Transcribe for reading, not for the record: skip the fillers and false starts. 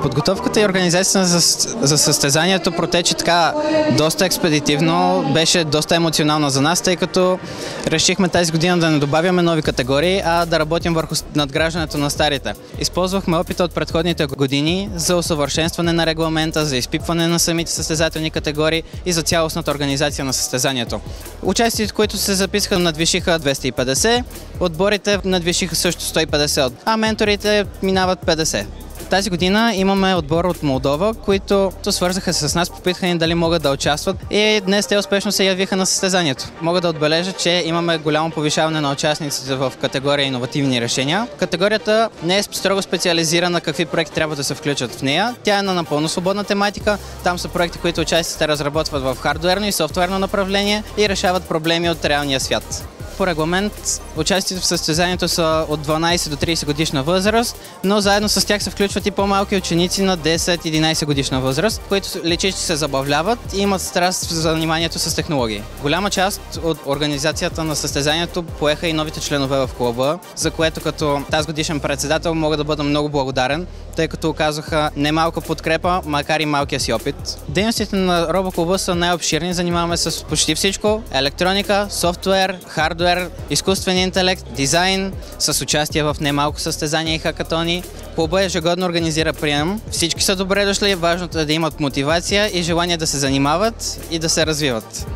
Подготовката и организацията за състезанието протече така доста експедитивно, беше доста емоционално за нас, тъй като решихме тази година да не добавяме нови категории, а да работим върху надграждането на старите. Използвахме опита от предходните години за усъвършенстване на регламента, за изпипване на самите състезателни категории и за цялостната организация на състезанието. Участниците, които се записаха, надвишиха 250, отборите надвишиха също 150, а менторите минават 50. Тази година имаме отбор от Молдова, които свързаха се с нас, попитаха ни дали могат да участват и днес те успешно се явиха на състезанието. Мога да отбележа, че имаме голямо повишаване на участниците в категория иновативни решения. Категорията не е строго специализирана какви проекти трябва да се включат в нея. Тя е на напълно свободна тематика. Там са проекти, които участниците разработват в хардуерно и софтуерно направление и решават проблеми от реалния свят. По регламент участниците в състезанието са от 12 до 30 годишна възраст, но заедно с тях се включват и по-малки ученици на 10-11 годишна възраст, които личи, че се забавляват и имат страст за заниманието с технологии. Голяма част от организацията на състезанието поеха и новите членове в клуба, за което като тази годишен председател мога да бъда много благодарен, тъй като оказаха немалка подкрепа, макар и малкия си опит. Дейностите на робоклуба са най-обширни, занимаваме с почти всичко: електроника, софтуер, хардуер, изкуствен интелект, дизайн, с участие в немалко състезания и хакатони. Клуба ежегодно организира прием. Всички са добре дошли, важното е да имат мотивация и желание да се занимават и да се развиват.